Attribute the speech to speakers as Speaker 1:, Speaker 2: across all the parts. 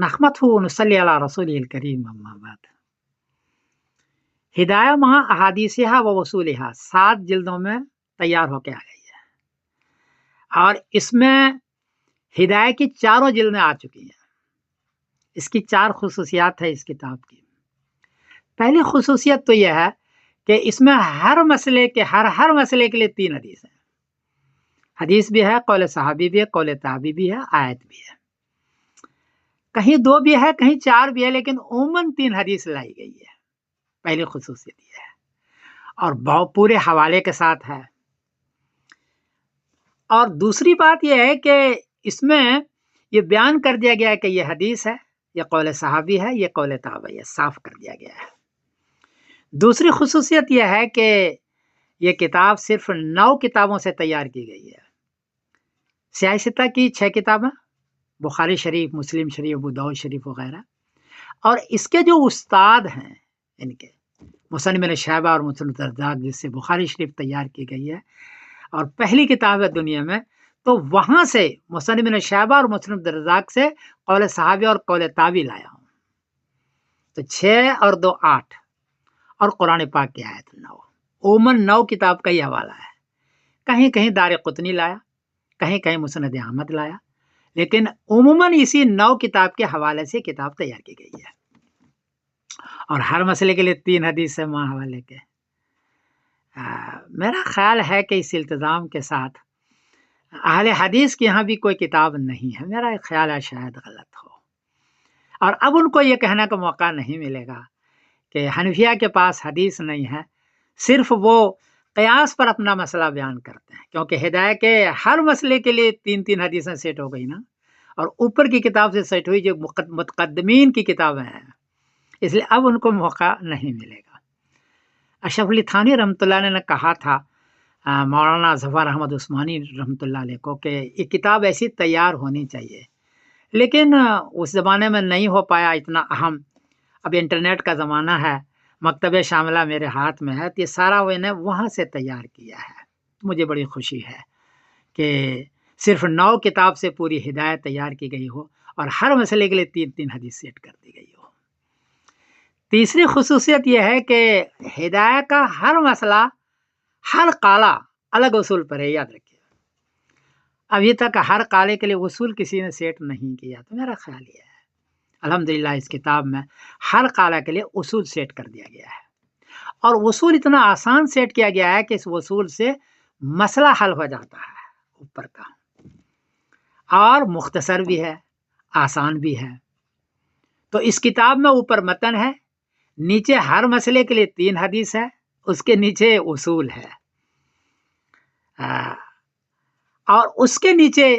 Speaker 1: نحمده ونصلي على رسوله الكريم اما بعد ہدایہ مع احادیثہا و وصولہا 7 جلدوں میں تیار ہو کے آ گئی ہے، اور اس میں ہدایہ کی چاروں جلدیں آ چکی ہیں۔ اس کی 4 خصوصیات ہے اس کتاب کی۔ پہلی خصوصیت تو یہ ہے کہ اس میں ہر مسئلے کے ہر مسئلے کے لیے 3 حدیث ہیں۔ حدیث بھی ہے، قول صحابی بھی ہے، قول تابعی بھی ہے، آیت بھی ہے۔ کہیں 2 بھی ہے، کہیں 4 بھی ہے، لیکن عموماً 3 حدیث لائی گئی ہے۔ پہلی خصوصیت یہ ہے، اور پورے حوالے کے ساتھ ہے۔ اور دوسری بات یہ ہے کہ اس میں یہ بیان کر دیا گیا ہے کہ یہ حدیث ہے، یہ قول صحابی ہے، یہ قول تابعی ہے، صاف کر دیا گیا ہے۔ دوسری خصوصیت یہ ہے کہ یہ کتاب صرف 9 کتابوں سے تیار کی گئی ہے۔ سیاہ ستہ کی 6 کتابیں، بخاری شریف، مسلم شریف، ابو داؤد شریف وغیرہ، اور اس کے جو استاد ہیں ان کے مصنف ابن شیبہ اور مصنف الرزاق، جس سے بخاری شریف تیار کی گئی ہے اور پہلی کتاب ہے دنیا میں، تو وہاں سے مصنف ابن شیبہ اور مصنف الرزاق سے قول صحابی اور قول تابعی لایا ہوں۔ تو 6 اور 2 8، اور قرآن پاک کی آیت 9، عموماً 9 کتاب کا ہی حوالہ ہے۔ کہیں کہیں دار قطنی لایا، کہیں کہیں مسند احمد لایا، لیکن عموماً اسی 9 کتاب کے حوالے سے کتاب تیار کی گئی ہے، اور ہر مسئلے کے لیے 3 حدیث ہے ماں حوالے کے۔ میرا خیال ہے کہ اس التزام کے ساتھ اہل حدیث کے یہاں بھی کوئی کتاب نہیں ہے، میرا خیال ہے شاید غلط ہو، اور اب ان کو یہ کہنے کا موقع نہیں ملے گا کہ حنفیہ کے پاس حدیث نہیں ہے، صرف وہ قیاس پر اپنا مسئلہ بیان کرتے ہیں، کیونکہ ہدایہ کے ہر مسئلے کے لیے 3 حدیثیں سیٹ ہو گئی نا، اور اوپر کی کتاب سے سیٹ ہوئی جو متقدمین کی کتابیں ہیں، اس لیے اب ان کو موقع نہیں ملے گا۔ اشرف علی تھانوی رحمۃ اللہ علیہ نے کہا تھا مولانا ظفر احمد عثمانی رحمۃ اللہ علیہ کو کہ یہ کتاب ایسی تیار ہونی چاہیے، لیکن اس زمانے میں نہیں ہو پایا اتنا اہم۔ اب انٹرنیٹ کا زمانہ ہے، مکتبہ شاملہ میرے ہاتھ میں ہے، تو یہ سارا میں نے وہاں سے تیار کیا ہے۔ مجھے بڑی خوشی ہے کہ صرف 9 کتاب سے پوری ہدایت تیار کی گئی ہو، اور ہر مسئلے کے لیے 3 حدیث سیٹ کر دی گئی ہو۔ تیسری خصوصیت یہ ہے کہ ہدایت کا ہر مسئلہ، ہر قالہ الگ اصول پر ہے، یاد رکھیے۔ ابھی تک ہر قالے کے لیے اصول کسی نے سیٹ نہیں کیا، تو میرا خیال یہ ہے الحمدللہ اس کتاب میں ہر قالہ کے لیے اصول سیٹ کر دیا گیا ہے، اور اصول اتنا آسان سیٹ کیا گیا ہے کہ اس اصول سے مسئلہ حل ہو جاتا ہے اوپر کا، اور مختصر بھی ہے، آسان بھی ہے۔ تو اس کتاب میں اوپر متن ہے، نیچے ہر مسئلے کے لیے 3 حدیث ہے، اس کے نیچے اصول ہے، اور اس کے نیچے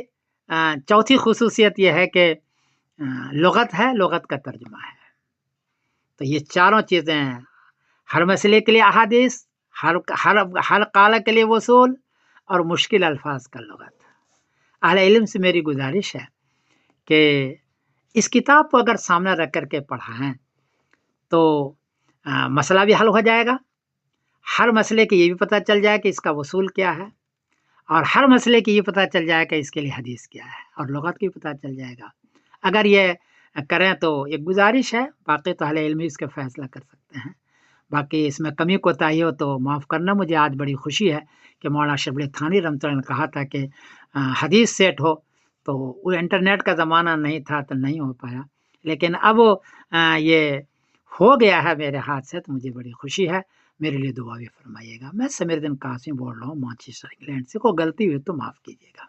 Speaker 1: چوتھی خصوصیت یہ ہے کہ لغت ہے، لغت کا ترجمہ ہے۔ تو یہ چاروں چیزیں ہیں، ہر مسئلے کے لیے احادیث، ہر قالہ کے لیے اصول، اور مشکل الفاظ کا لغت۔ اہل علم سے میری گزارش ہے کہ اس کتاب کو اگر سامنے رکھ کر کے پڑھائیں تو مسئلہ بھی حل ہو جائے گا، ہر مسئلے کے یہ بھی پتہ چل جائے کہ اس کا اصول کیا ہے، اور ہر مسئلے کی یہ پتہ چل جائے کہ اس کے لیے حدیث کیا ہے، اور لغت کی پتہ چل جائے گا۔ اگر یہ کریں تو ایک گزارش ہے، باقی تو اہل علم اس کا فیصلہ کر سکتے ہیں۔ باقی اس میں کمی کوتاہی ہو تو معاف کرنا۔ مجھے آج بڑی خوشی ہے کہ مولانا اشرف علی تھانوی رحمۃ اللہ نے کہا تھا کہ حدیث سیٹ ہو، تو وہ انٹرنیٹ کا زمانہ نہیں تھا تو نہیں ہو پایا، لیکن اب یہ ہو گیا ہے میرے ہاتھ سے، تو مجھے بڑی خوشی ہے۔ میرے لیے دعا بھی فرمائیے گا۔ میں سمیر الدین قاسمی بول رہا ہوں مانچسٹر انگلینڈ سے، کوئی غلطی ہوئی تو معاف کیجیے گا۔